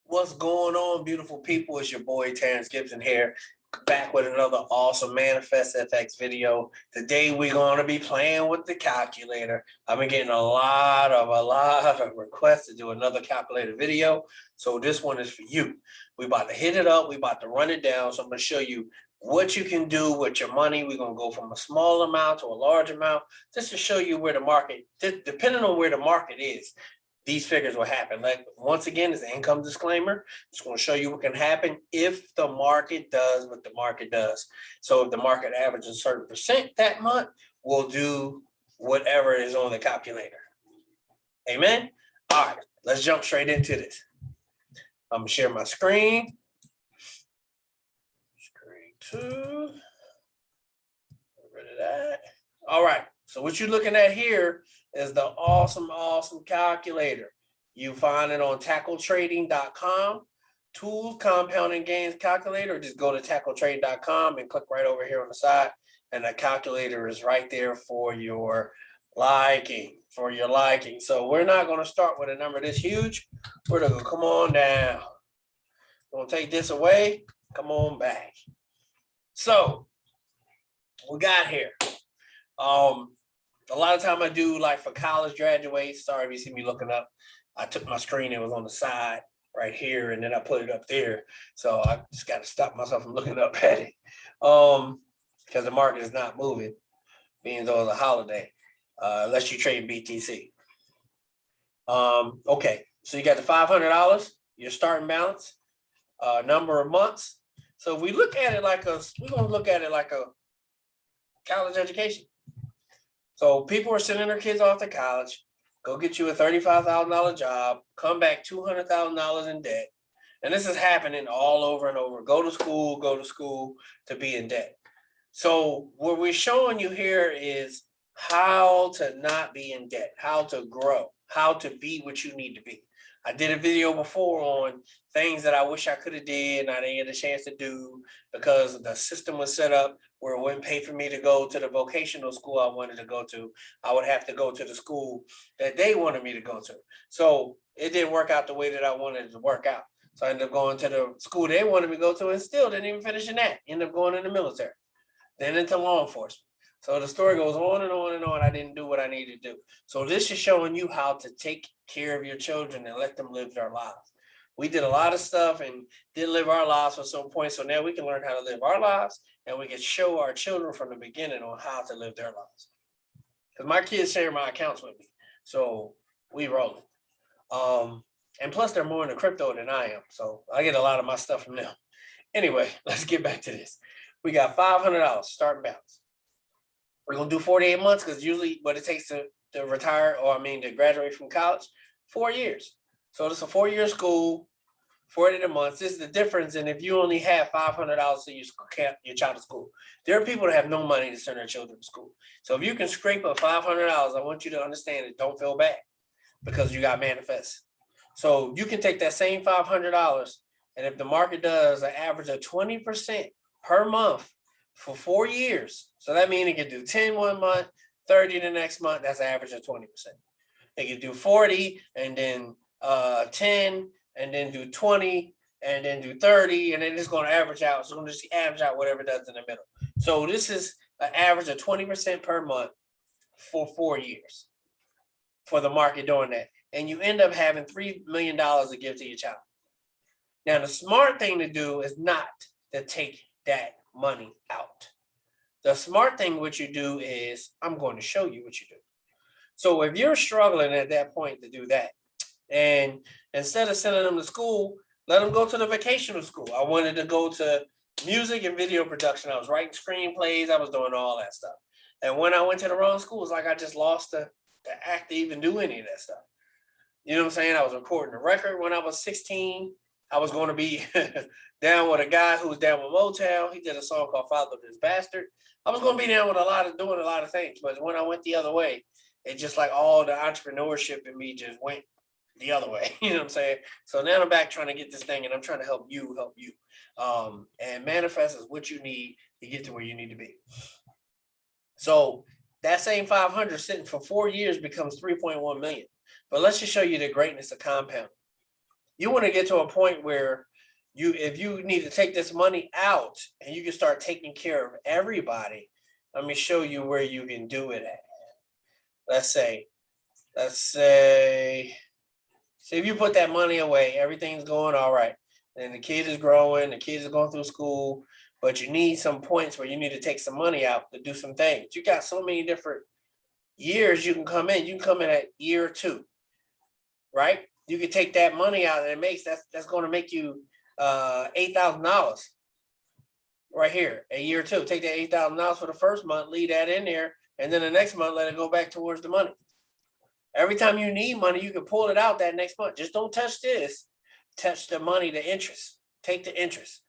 What's going on, beautiful people? It's your boy Terrance Gibson here, back with another awesome ManifestFX video. Today we're going to be playing with the calculator. I've been getting a lot of requests to do another calculator video, so this one is for you. We're about to hit it up. We're about to run it down. So I'm going to show you what you can do with your money. We're going to go from a small amount to a large amount, just to show you where the market, depending on where the market is, these figures will happen. Like, once again, it's an income disclaimer. It's going to show you what can happen if the market does what the market does. So if the market averages a certain percent that month, we'll do whatever is on the calculator. Amen. All right, let's jump straight into this. I'm going to share my screen. Screen 2. Get rid of that. All right. So what you're looking at here is the awesome calculator. You find it on tackletrading.com, tools, compounding gains calculator. Just go to tackletrading.com and click right over here on the side. And the calculator is right there for your liking, So we're not going to start with a number this huge. We're going to come on down. We're going to take this away. Come on back. So we got here. A lot of time I do, like, for college graduates. Sorry if you see me looking up. I took my screen, it was on the side right here, and then I put it up there. So I just got to stop myself from looking up at it. Because the market is not moving, being though it's a holiday, unless you trade BTC. Okay, so you got the $500, your starting balance, number of months. So if we look at it like we're going to look at it like a college education. So people are sending their kids off to college, go get you a $35,000 job, come back $200,000 in debt. And this is happening all over and over. Go to school to be in debt. So what we're showing you here is how to not be in debt, how to grow, how to be what you need to be. I did a video before on things that I wish I could have did and I didn't get a chance to do because the system was set up where it wouldn't pay for me to go to the vocational school I wanted to go to. I would have to go to the school that they wanted me to go to. So it didn't work out the way that I wanted it to work out. So I ended up going to the school they wanted me to go to and still didn't even finish in that. Ended up going in the military, then into law enforcement. So the story goes on and on and on. I didn't do what I needed to do. So this is showing you how to take care of your children and let them live their lives. We did a lot of stuff and didn't live our lives at some point. So now we can learn how to live our lives and we can show our children from the beginning on how to live their lives. Because my kids share my accounts with me. So we rolling. And plus they're more into crypto than I am. So I get a lot of my stuff from them. Anyway, let's get back to this. We got $500 starting balance. We're going to do 48 months because usually what it takes to retire, to graduate from college, 4 years. So it's a 4-year school, 48 months. This is the difference. And if you only have $500 to your child to school, there are people that have no money to send their children to school. So if you can scrape up $500, I want you to understand it. Don't feel bad because you got Manifest. So you can take that same $500, and if the market does an average of 20% per month for 4 years, so that means it can do 10 one month, 30 the next month. That's an average of 20%. It can do 40 and then 10 and then do 20 and then do 30, and then it's going to average out. It's going to just average out whatever it does in the middle. So this is an average of 20% per month for 4 years for the market doing that. And you end up having $3 million to give to your child. Now, the smart thing to do is not to take that money out. The smart thing what you do is, I'm going to show you what you do. So if you're struggling at that point to do that, and instead of sending them to school, let them go to the vocational school. I wanted to go to music and video production. I was writing screenplays. I was doing all that stuff. And when I went to the wrong school, it's like I just lost the act to even do any of that stuff. You know what I'm saying? I was recording a record when I was 16. I was going to be down with a guy who was down with Motown. He did a song called Father This Bastard. I was going to be down with doing a lot of things. But when I went the other way, it just like all the entrepreneurship in me just went the other way. You know what I'm saying? So now I'm back trying to get this thing, and I'm trying to help you. And Manifest is what you need to get to where you need to be. So that same 500 sitting for 4 years becomes 3.1 million. But let's just show you the greatness of compounding. You want to get to a point where if you need to take this money out and you can start taking care of everybody, let me show you where you can do it at. Let's say if you put that money away, everything's going all right. And the kid is growing, the kids are going through school, but you need some points where you need to take some money out to do some things. You got so many different years you can come in. You can come in at year 2, right? You can take that money out, and that's going to make you $8,000 right here at year 2. Take that $8,000 for the first month, leave that in there, and then the next month let it go back towards the money. Every time you need money, you can pull it out that next month. Just don't touch this. Touch the money, the interest. Take the interest.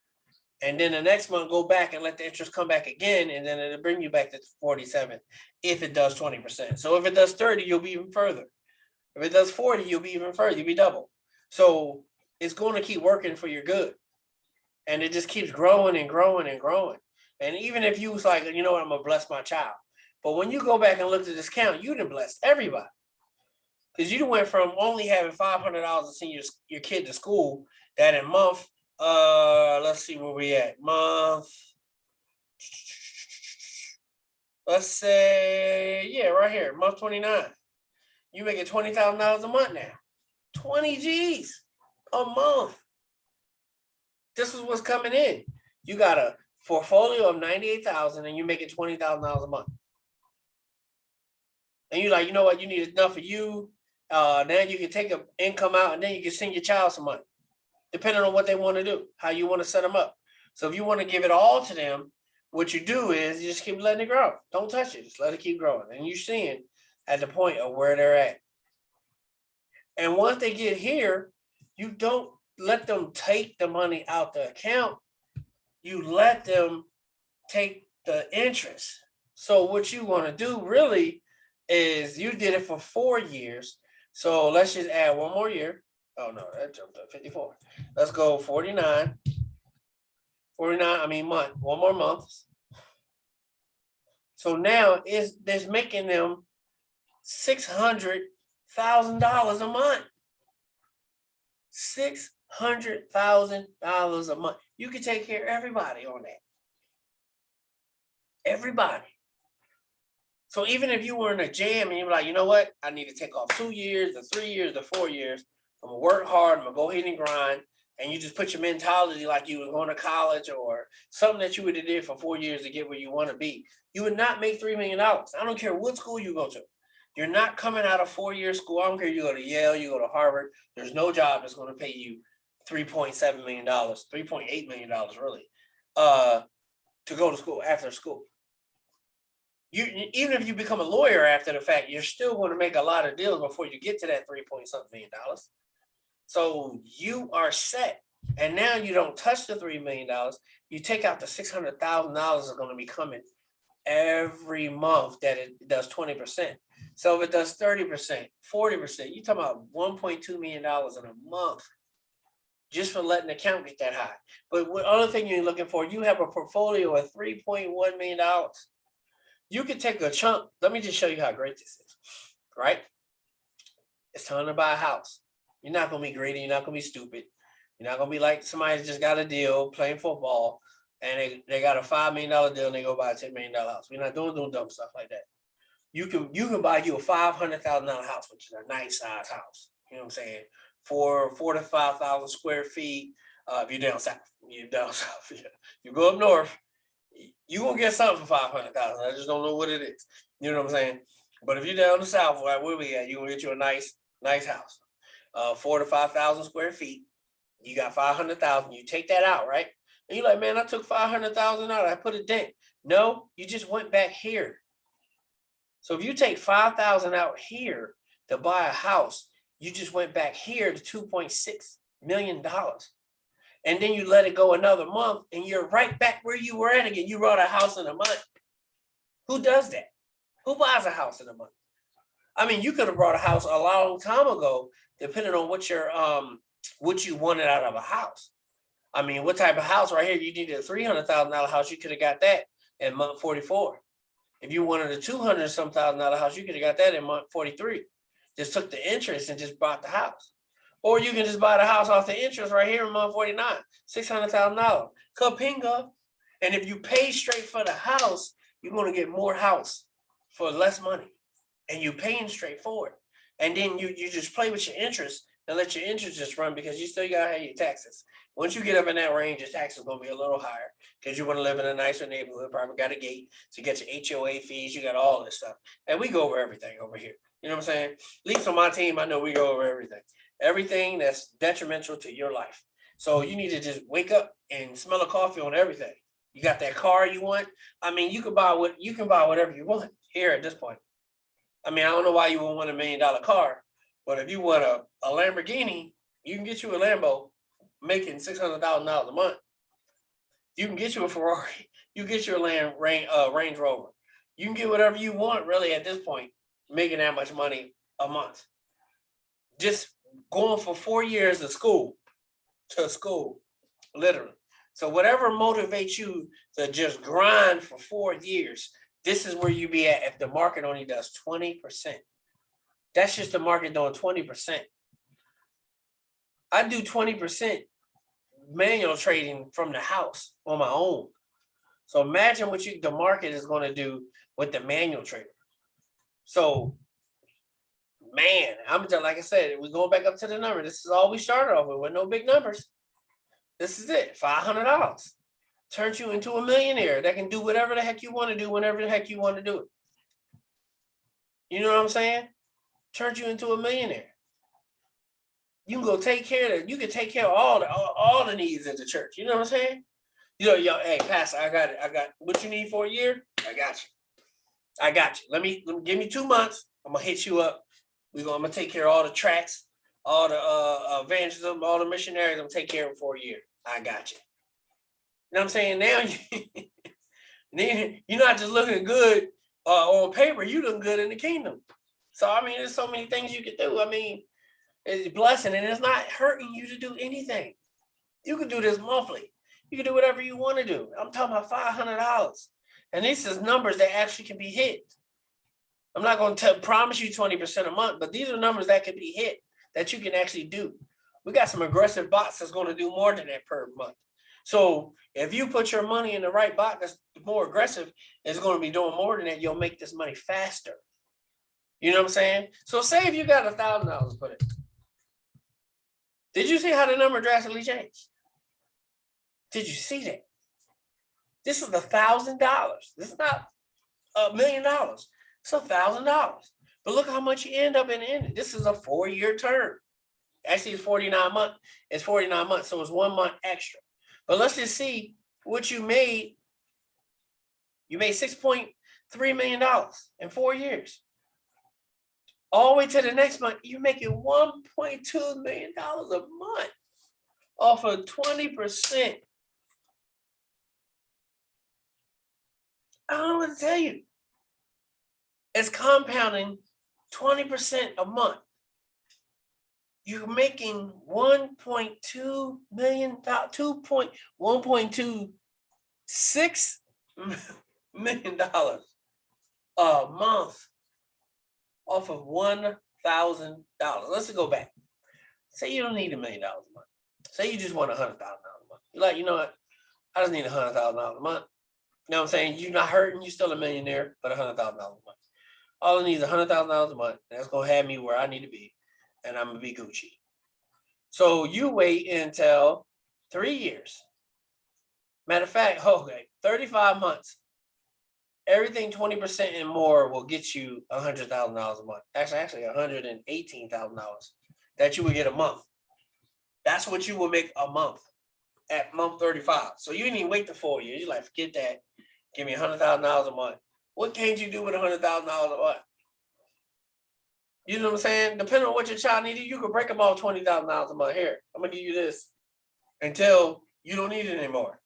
And then the next month, go back and let the interest come back again, and then it'll bring you back to 47 if it does 20%. So if it does 30, you'll be even further. If it does 40, you'll be even further. You'll be double. So it's going to keep working for your good. And it just keeps growing and growing and growing. And even if you was like, you know what, I'm going to bless my child. But when you go back and look at this count, you done blessed everybody. Because you went from only having $500 to send your kid to school, that in month, let's see where we at. Month, let's say, yeah, right here, month 29. You making $20,000 a month now. 20 G's a month. This is what's coming in. You got a portfolio of 98,000 and you're making $20,000 a month. And you're like, you know what? You need enough for you. Now you can take an income out and then you can send your child some money, depending on what they want to do, how you want to set them up. So if you want to give it all to them, what you do is you just keep letting it grow. Don't touch it. Just let it keep growing. And you're seeing at the point of where they're at. And once they get here, you don't let them take the money out the account. You let them take the interest. So what you want to do really is you did it for 4 years. So let's just add one more year. Oh no, that jumped up 54. Let's go 49. 49, I mean month, one more month. So now it's making them $600,000 a month. $600,000 a month. You can take care of everybody on that. Everybody. So even if you were in a jam and you're like, you know what? I need to take off 2 years, or 3 years, or 4 years. I'm going to work hard. I'm going to go ahead and grind. And you just put your mentality like you were going to college or something that you would have did for 4 years to get where you want to be. You would not make $3 million. I don't care what school you go to. You're not coming out of 4-year school. I don't care if you go to Yale, you go to Harvard. There's no job that's going to pay you $3.7 million, $3.8 million really, to go to school after school. Even if you become a lawyer after the fact, you're still going to make a lot of deals before you get to that $3.something million. So you are set. And now you don't touch the $3 million. You take out the $600,000 that's going to be coming every month that it does 20%. So if it does 30%, 40%, you're talking about $1.2 million in a month just for letting the account get that high. But the other thing you're looking for, you have a portfolio of $3.1 million. You can take a chunk. Let me just show you how great this is, right? It's time to buy a house. You're not going to be greedy. You're not going to be stupid. You're not going to be like somebody that just got a deal playing football and they got a $5 million deal and they go buy a $10 million house. We're not doing dumb stuff like that. You can buy you a $500,000 house, which is a nice size house. You know what I'm saying? For 4,000 to 5,000 square feet. If you're down south, you go up north, you gonna get something for $500,000. I just don't know what it is. You know what I'm saying? But if you're down the south, right, where we at, you gonna get you a nice house. 4,000 to 5,000 square feet. You got 500,000. You take that out, right? And you're like, man, I took 500,000 out. I put it in. No, you just went back here. So if you take 5,000 out here to buy a house, you just went back here to $2.6 million. And then you let it go another month and you're right back where you were at again. You bought a house in a month. Who does that? Who buys a house in a month? I mean, you could have bought a house a long time ago, depending on what you wanted out of a house. I mean, what type of house right here? You needed a $300,000 house. You could have got that in month 44. If you wanted a $200,000 house, you could have got that in month 43. Just took the interest and just bought the house. Or you can just buy the house off the interest right here in month 49, $600,000. Kapinga. And if you pay straight for the house, you're going to get more house for less money. And you're paying straight for it. And then you just play with your interest and let your interest just run because you still got to have your taxes. Once you get up in that range, your taxes are going to be a little higher because you want to live in a nicer neighborhood. Probably got a gate to get your HOA fees. You got all this stuff. And we go over everything over here. You know what I'm saying? At least on my team, I know we go over everything. Everything that's detrimental to your life. So you need to just wake up and smell a coffee on everything. You got that car you want. I mean, you can buy whatever you want here at this point. I mean, I don't know why you would want $1 million car, but if you want a Lamborghini, you can get you a Lambo making $600,000 a month. You can get you a Ferrari. You get you a Range Rover. You can get whatever you want really at this point, making that much money a month. Just going for 4 years of school, literally. So whatever motivates you to just grind for 4 years, this is where you be at if the market only does 20%. That's just the market doing 20%. I do 20% manual trading from the house on my own. So imagine what the market is going to do with the manual trader. So, man, I'm just like I said, we're going back up to the number. This is all we started off with no big numbers. This is it, $500. Turns you into a millionaire that can do whatever the heck you want to do whenever the heck you want to do it. You know what I'm saying? Turns you into a millionaire. You can go take care of you can take care of all the needs at the church. You know what I'm saying? Yo, hey, Pastor, I got it. I got what you need for a year. I got you. Let me give me 2 months. I'm gonna hit you up. I'm gonna take care of all the tracks, all the evangelism, all the missionaries. I'm gonna take care of them for a year. I got you. You know what I'm saying? Now you're not just looking good on paper. You look good in the kingdom. So I mean, there's so many things you can do. I mean, it's a blessing, and it's not hurting you to do anything. You can do this monthly. You can do whatever you want to do. I'm talking about $500. And this is numbers that actually can be hit. I'm not going to promise you 20% a month, but these are numbers that can be hit that you can actually do. We got some aggressive bots that's going to do more than that per month. So if you put your money in the right bot that's more aggressive, it's going to be doing more than that. You'll make this money faster. You know what I'm saying? So say if you got $1,000 put in. Did you see how the number drastically changed? Did you see that? This is $1,000. This is not $1 million. It's $1,000. But look how much you end up in the end. This is a 4-year term. Actually, it's 49 months. It's 49 months, so it's 1 month extra. But let's just see what you made. You made $6.3 million in 4 years. All the way to the next month, you're making $1.2 million a month off of 20%. I don't know what to tell you. It's compounding 20% a month. You're making $1.2 million, $1.26 million a month off of $1,000. Let's go back. Say you don't need $1 million a month. Say you just want $100,000 a month. You're like, you know what? I just need $100,000 a month. You know what I'm saying? You're not hurting. You're still a millionaire, but $100,000 a month. All I need is $100,000 a month. And that's going to have me where I need to be. And I'm going to be Gucci. So you wait until 3 years. Matter of fact, 35 months. Everything 20% and more will get you $100,000 a month. Actually $118,000 that you would get a month. That's what you will make a month at month 35. So you didn't even wait the 4 years. You're like, forget that. Give me $100,000 a month. What can't you do with $100,000 a month? You know what I'm saying? Depending on what your child needed, you could break them off $20,000 a month. Here, I'm going to give you this until you don't need it anymore.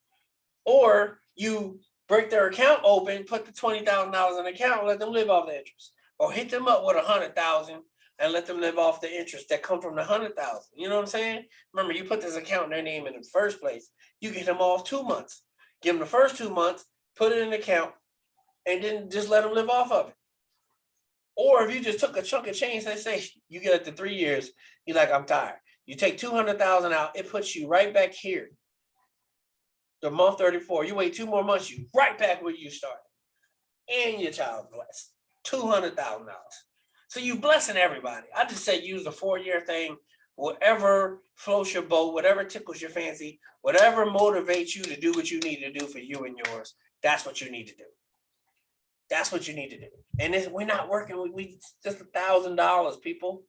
Or you break their account open, put the $20,000 in the account, and let them live off the interest. Or hit them up with $100,000 and let them live off the interest that come from the $100,000. You know what I'm saying? Remember, you put this account in their name in the first place. You get them off 2 months. Give them the first 2 months, put it in the account, and then just let them live off of it. Or if you just took a chunk of change, let's say you get it to 3 years, you're like, I'm tired. You take 200,000 out, it puts you right back here. The month 34, you wait 2 more months, you right back where you started. And your child blessed. $200,000. So you blessing everybody. I just say use the 4-year thing, whatever floats your boat, whatever tickles your fancy, whatever motivates you to do what you need to do for you and yours. That's what you need to do. That's what you need to do. And we're not working with just $1,000, people.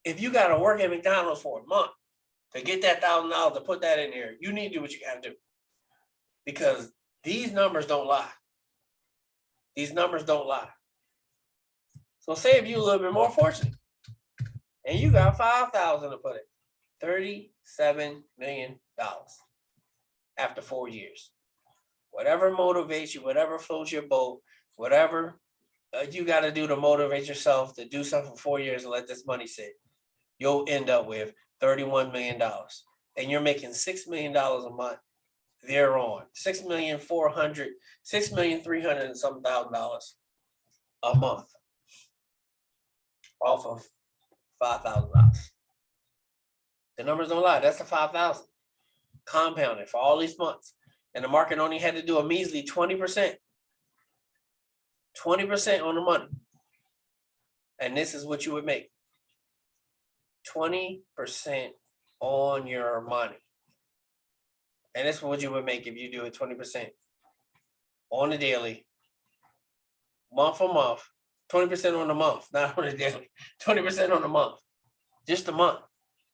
If you got to work at McDonald's for a month to get that $1,000 to put that in there, you need to do what you got to do. Because these numbers don't lie. These numbers don't lie. So say if you're a little bit more fortunate and you got 5,000 to put in, $37 million after 4 years. Whatever motivates you, whatever floats your boat, whatever you got to do to motivate yourself to do something for 4 years and let this money sit, you'll end up with $31 million. And you're making $6 million a month thereon. $6,300,000 and some $1,000 a month off of $5,000. The numbers don't lie. That's the 5,000 compounded for all these months. And the market only had to do a measly 20%. 20% on the money. And this is what you would make. 20% on your money. And this is what you would make if you do it 20% on the daily, month for month, 20% on the month, not on the daily, 20% on the month, just a month.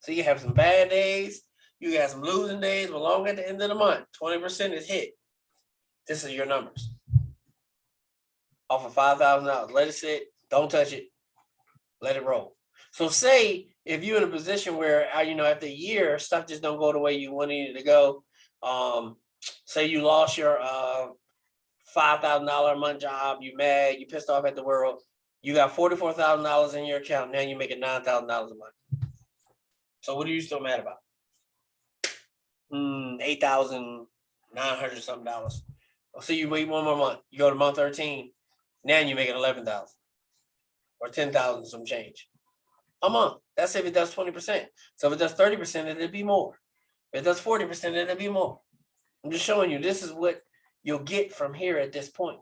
So you have some bad days, you got some losing days, but long at the end of the month, 20% is hit. This is your numbers. Off of $5,000, let it sit, don't touch it, let it roll. So say if you're in a position where, after a year, stuff just don't go the way you wanted it to go. Say you lost your $5,000 a month job, you mad, you pissed off at the world, you got $44,000 in your account, now you're making $9,000 a month. So what are you still mad about? $8,900 something dollars. So you wait 1 more month, you go to month 13, now you're making $11,000 or $10,000 some change a month. That's if it does 20%. So if it does 30%, it'll be more. If it does 40%, it'll be more. I'm just showing you this is what you'll get from here at this point.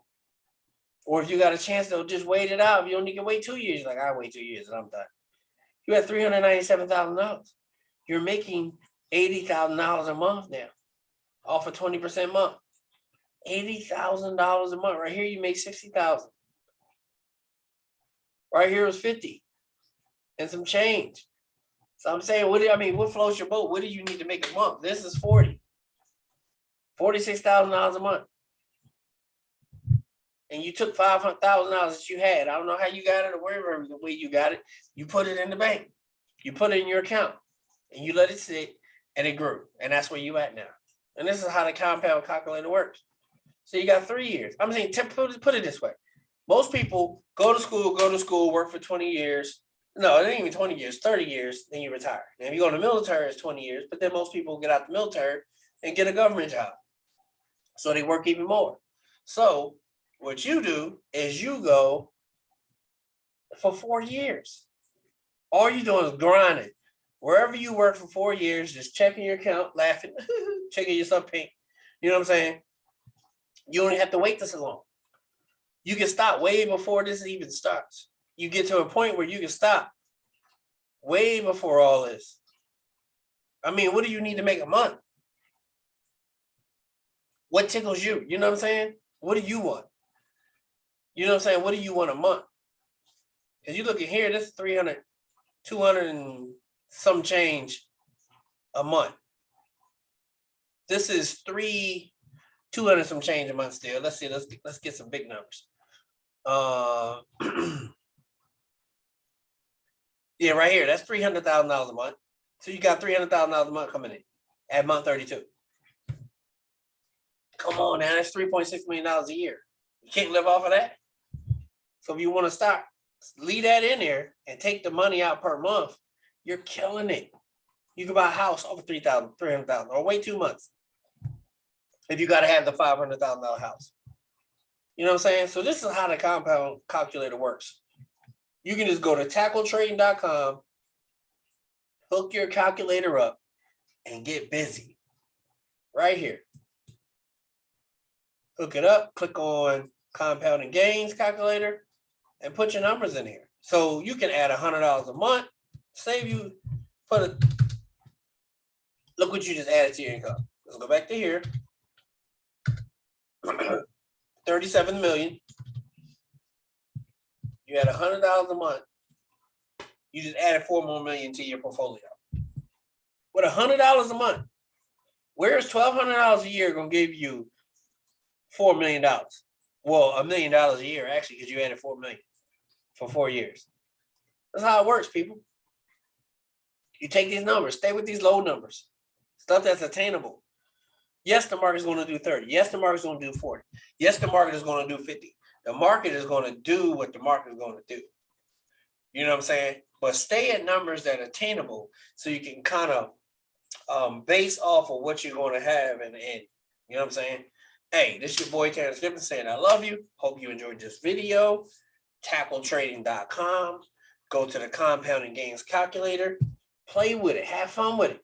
Or if you got a chance, they'll just wait it out. If you only can wait 2 years, like I wait 2 years and I'm done. You have $397,000. You're making $80,000 a month now, off a 20% month. $80,000 a month. Right here, you make $60,000. Right here is 50 and some change. So I'm saying, what floats your boat? What do you need to make a month? This is 40. $46,000 a month. And you took $500,000 that you had. I don't know how you got it or wherever the way you got it. You put it in the bank. You put it in your account. And you let it sit and it grew. And that's where you at now. And this is how the compound calculator works. So you got 3 years. I'm saying, put it this way. Most people go to school, work for 20 years. No, it ain't even 20 years, 30 years, then you retire. Now, if you go to the military, it's 20 years, but then most people get out the military and get a government job. So they work even more. So what you do is you go for 4 years. All you're doing is grinding. Wherever you work for 4 years, just checking your account, laughing, checking yourself pink. You know what I'm saying? You don't have to wait this long. You can stop way before this even starts. You get to a point where you can stop way before all this. What do you need to make a month? What tickles you? You know what I'm saying? What do you want? You know what I'm saying? What do you want a month? Because you look at here, this is 300, 200 and some change a month. This is 200 some change a month still. Let's see. Let's get some big numbers. Yeah, right here. That's $300,000 a month. So you got $300,000 a month coming in at month 32. Come on now, that's $3.6 million a year. You can't live off of that. So if you want to start, leave that in there and take the money out per month. You're killing it. You can buy a house over $300,000, $300,000, or wait 2 months if you got to have the $500,000 house. You know what I'm saying? So this is how the compound calculator works. You can just go to tackletrading.com hook your calculator up and get busy. Right here. Hook it up, click on compounding gains calculator, and put your numbers in here. So you can add $100 a month, save you, look what you just added to your income. Let's go back to here. 37 million. You had $100 a month. You just added 4 more million to your portfolio. With $100 a month, where's $1,200 a year gonna give you $4 million? Well, $1 million a year, actually, because you added 4 million for 4 years. That's how it works, people. You take these numbers, stay with these low numbers, stuff that's attainable. Yes, the market is going to do 30. Yes, the market is going to do 40. Yes, the market is going to do 50. The market is going to do what the market is going to do. You know what I'm saying? But stay at numbers that are attainable so you can kind of base off of what you're going to have in the end. You know what I'm saying? Hey, this is your boy Terrance Gibson saying I love you. Hope you enjoyed this video. TackleTrading.com. Go to the compounding gains calculator. Play with it. Have fun with it.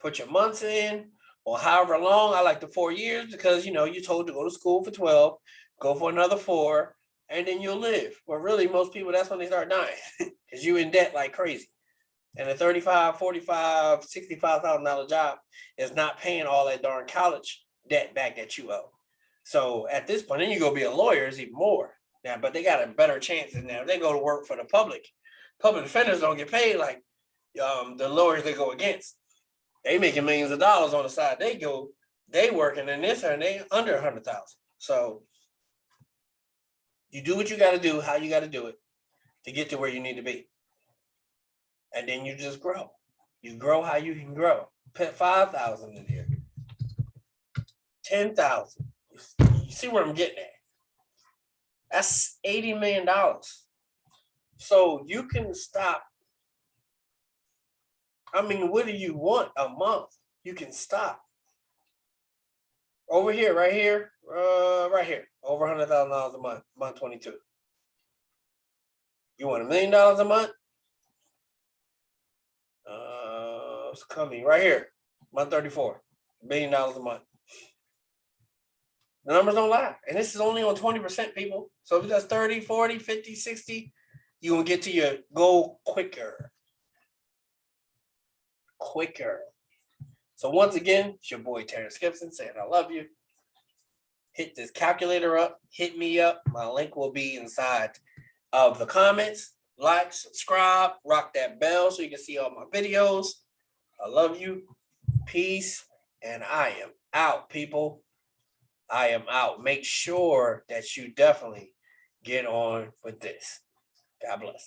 Put your months in or however long. I like the 4 years because, you know, you're told to go to school for 12, go for another 4, and then you'll live. But really, most people, that's when they start dying because you're in debt like crazy. And a $35, $45, $65,000 job is not paying all that darn college debt back that you owe. So at this point, then you go be a lawyer, is even more. Now, but they got a better chance than that. If they go to work for the public defenders don't get paid like the lawyers they go against. They making millions of dollars on the side. They working in this and they under 100,000. So you do what you got to do, how you got to do it to get to where you need to be. And then you just grow. You grow how you can grow. Put 5,000 in here. 10,000. You see where I'm getting at? That's $80 million. So you can stop. I mean, what do you want a month? You can stop. Over here, right here, over $100,000 a month, month 22. You want $1 million a month? It's coming right here, month 34, $1 billion a month. The numbers don't lie. And this is only on 20%, people. So if it does 30, 40, 50, 60, you will get to your goal quicker. So once again, it's your boy Terrance Gibson saying I love you. Hit this calculator up. Hit me up. My link will be inside of the comments. Like, subscribe, rock that bell so you can see all my videos. I love you. Peace. And I am out, people. I am out. Make sure that you definitely get on with this. God bless.